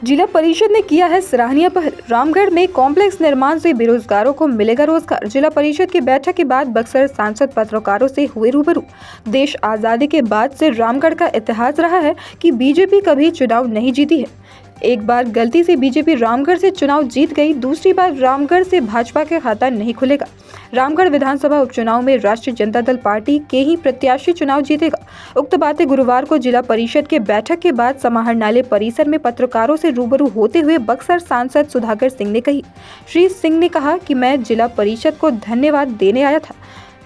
जिला परिषद ने किया है सराहनीय पहल। रामगढ़ में कॉम्प्लेक्स निर्माण से बेरोजगारों को मिलेगा रोजगार। जिला परिषद की बैठक के बाद बक्सर सांसद पत्रकारों से हुए रूबरू। देश आज़ादी के बाद से रामगढ़ का इतिहास रहा है कि बीजेपी कभी चुनाव नहीं जीती है। एक बार गलती से बीजेपी रामगढ़ से चुनाव जीत गई, दूसरी बार रामगढ़ से भाजपा का खाता नहीं खुलेगा। रामगढ़ विधानसभा उपचुनाव में राष्ट्रीय जनता दल पार्टी के ही प्रत्याशी चुनाव जीतेगा। उक्त बातें गुरुवार को जिला परिषद के बैठक के बाद समाहरणालय परिसर में पत्रकारों से रूबरू होते हुए बक्सर सांसद सुधाकर सिंह ने कही। श्री सिंह ने कहा कि मैं जिला परिषद को धन्यवाद देने आया था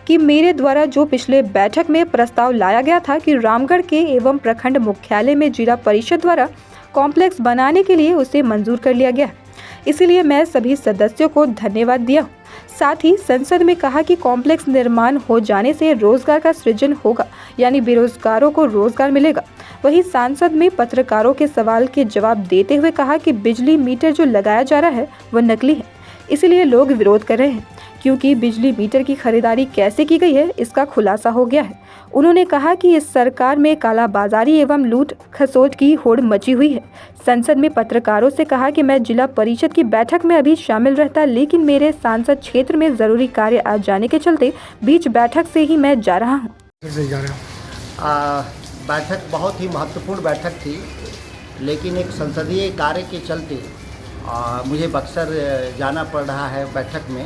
कि मेरे द्वारा जो पिछले बैठक में प्रस्ताव लाया गया था कि रामगढ़ के एवं प्रखंड मुख्यालय में जिला परिषद द्वारा कॉम्प्लेक्स बनाने के लिए उसे मंजूर कर लिया गया। इसीलिए मैं सभी सदस्यों को धन्यवाद दिया। साथ ही संसद में कहा कि कॉम्प्लेक्स निर्माण हो जाने से रोजगार का सृजन होगा, यानी बेरोजगारों को रोजगार मिलेगा। वहीं सांसद में पत्रकारों के सवाल के जवाब देते हुए कहा कि बिजली मीटर जो लगाया जा रहा है वह नकली है, इसीलिए लोग विरोध कर रहे हैं, क्योंकि बिजली मीटर की खरीदारी कैसे की गई है इसका खुलासा हो गया है। उन्होंने कहा कि इस सरकार में कालाबाजारी एवं लूट खसोट की होड़ मची हुई है। संसद में पत्रकारों से कहा कि मैं जिला परिषद की बैठक में अभी शामिल रहता, लेकिन मेरे सांसद क्षेत्र में जरूरी कार्य आ जाने के चलते बीच बैठक से ही मैं जा रहा हूँ। बैठक बहुत ही महत्वपूर्ण बैठक थी, लेकिन एक संसदीय कार्य के चलते मुझे बक्सर जाना पड़ रहा है बैठक में।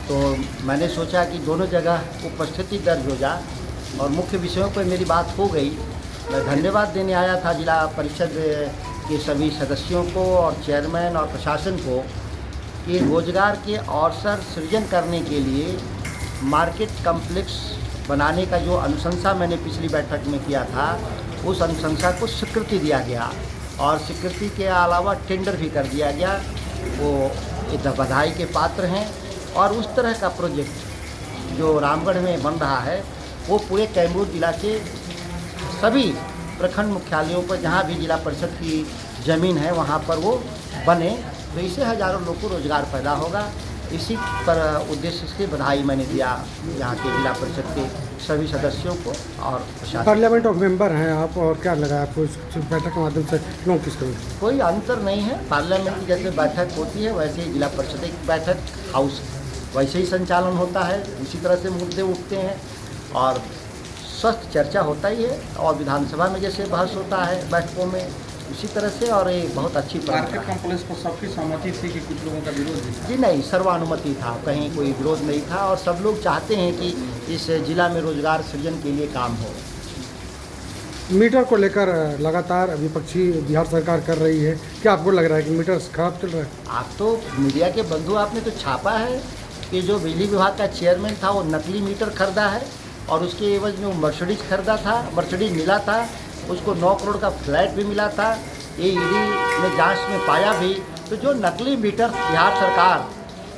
तो मैंने सोचा कि दोनों जगह उपस्थिति दर्ज हो जाए और मुख्य विषयों पर मेरी बात हो गई। मैं धन्यवाद देने आया था जिला परिषद के सभी सदस्यों को और चेयरमैन और प्रशासन को कि रोजगार के अवसर सृजन करने के लिए मार्केट कॉम्प्लेक्स बनाने का जो अनुशंसा मैंने पिछली बैठक में किया था, उस अनुशंसा को स्वीकृति दिया गया और स्वीकृति के अलावा टेंडर भी कर दिया गया। वो बधाई के पात्र हैं। और उस तरह का प्रोजेक्ट जो रामगढ़ में बन रहा है वो पूरे कैमूर जिला के सभी प्रखंड मुख्यालयों पर, जहाँ भी जिला परिषद की ज़मीन है वहाँ पर वो बने, तो इससे हज़ारों लोगों को रोज़गार पैदा होगा। इसी पर उद्देश्य से बधाई मैंने दिया यहाँ के जिला परिषद के सभी सदस्यों को और प्रशासन। पार्लियामेंट ऑफ मेंबर हैं आप, और क्या लगा आपको इस बैठक के माध्यम से क्यों किस तरह? कोई अंतर नहीं है। पार्लियामेंट की जैसे बैठक होती है वैसे ही जिला परिषद की बैठक हाउस वैसे ही संचालन होता है, उसी तरह से मुद्दे उठते हैं और स्वस्थ चर्चा होता ही है। और विधानसभा में जैसे बहस होता है बैठकों में, उसी तरह से। और ये बहुत अच्छी मार्केट कॉम्प्लेक्स पर सबकी सहमति थी कि कुछ लोगों का विरोध भी था? जी नहीं, सर्वानुमति था, कहीं कोई विरोध नहीं था और सब लोग चाहते हैं कि इस जिला में रोजगार सृजन के लिए काम हो। मीटर को लेकर लगातार विपक्षी बिहार सरकार कर रही है, क्या आपको लग रहा है कि मीटर खराब चल रहा है? आप तो मीडिया के बंधु, आपने तो छापा है कि जो बिजली विभाग का चेयरमैन था वो नकली मीटर खरीदा है और उसके एवज में वो मर्सिडीज खरीदा था, मर्सिडीज मिला था, उसको 9 करोड़ का फ्लैट भी मिला था। ये ईडी ने जांच में पाया भी। तो जो नकली मीटर बिहार सरकार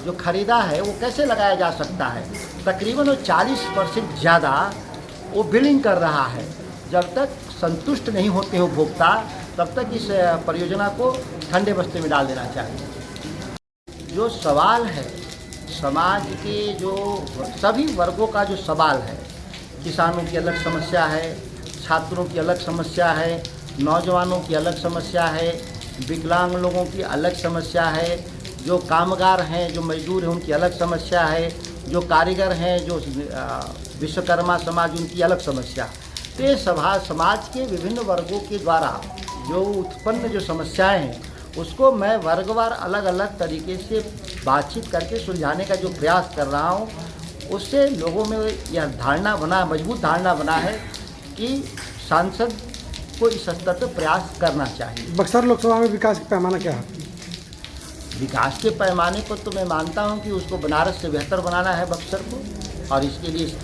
जो खरीदा है वो कैसे लगाया जा सकता है? तकरीबन 40% ज़्यादा वो बिलिंग कर रहा है। जब तक संतुष्ट नहीं होते हो उपभोक्ता, तब तक इस परियोजना को ठंडे बस्ते में डाल देना चाहिए। जो सवाल है समाज के, जो सभी वर्गों का जो सवाल है, किसानों की अलग समस्या है, छात्रों की अलग समस्या है, नौजवानों की अलग समस्या है, विकलांग लोगों की अलग समस्या है, जो कामगार हैं, जो मजदूर हैं, उनकी अलग समस्या है, जो कारीगर हैं, जो विश्वकर्मा समाज, उनकी अलग समस्या। तो ये समाज के विभिन्न वर्गों के द्वारा जो उत्पन्न जो समस्याएं हैं उसको मैं वर्गवार अलग अलग तरीके से बातचीत करके सुलझाने का जो प्रयास कर रहा हूँ, उससे लोगों में यह धारणा बना, मजबूत धारणा बना है कि सांसद को इस स्तर पर प्रयास करना चाहिए। बक्सर लोकसभा में विकास का पैमाना क्या है? विकास के पैमाने पर तो मैं मानता हूँ कि उसको बनारस से बेहतर बनाना है बक्सर को, और इसके लिए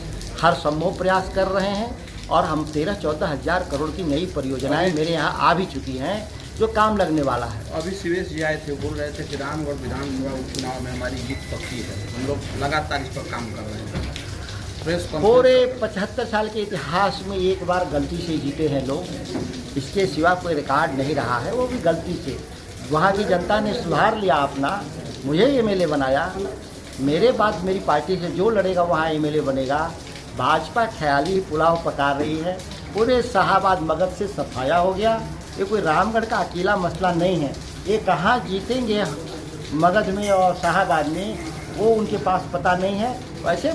हर संभव प्रयास कर रहे हैं। और हम 13-14 हज़ार करोड़ की नई परियोजनाएं मेरे यहाँ आ भी चुकी हैं जो काम लगने वाला है। अभी सुरेश जी आए थे, बोल रहे थे कि रामगढ़ विधानसभा उपचुनाव में हमारी जीत पक्की है, हम लोग लगातार इस पर काम कर रहे हैं। पूरे 75 साल के इतिहास में एक बार गलती से जीते हैं लोग, इसके सिवा कोई रिकॉर्ड नहीं रहा है, वो भी गलती से। वहाँ की जनता ने सुधार लिया अपना, मुझे एमएलए बनाया। मेरे बाद मेरी पार्टी से जो लड़ेगा वहाँ एमएलए बनेगा। भाजपा ख्याली पुलाव पका रही है, पूरे शाहाबाद मगध से सफाया हो गया। ये कोई रामगढ़ का अकेला मसला नहीं है। ये कहाँ जीतेंगे मगध में और शाहाबाद में, वो उनके पास पता नहीं है। वैसे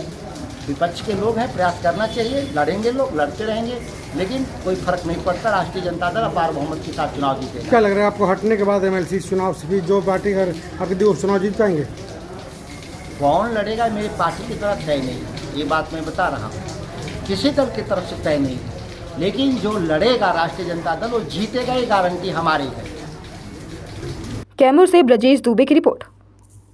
विपक्ष के लोग हैं, प्रयास करना चाहिए, लड़ेंगे लोग, लड़ते रहेंगे, लेकिन कोई फर्क नहीं पड़ता। राष्ट्रीय जनता दल अपार बहुमत के साथ चुनाव जीतेगा। क्या लग रहा है आपको हटने के बाद एमएलसी चुनाव से भी जो पार्टी अगर आपके दी चुनाव जीत पाएंगे? कौन लड़ेगा मेरी पार्टी की तरफ तय नहीं है, ये बात मैं बता रहा हूँ। किसी दल की तरफ से तय नहीं है, लेकिन जो लड़ेगा राष्ट्रीय जनता दल वो जीतेगा, ये गारंटी हमारी है। कैमूर से ब्रजेश दुबे की रिपोर्ट।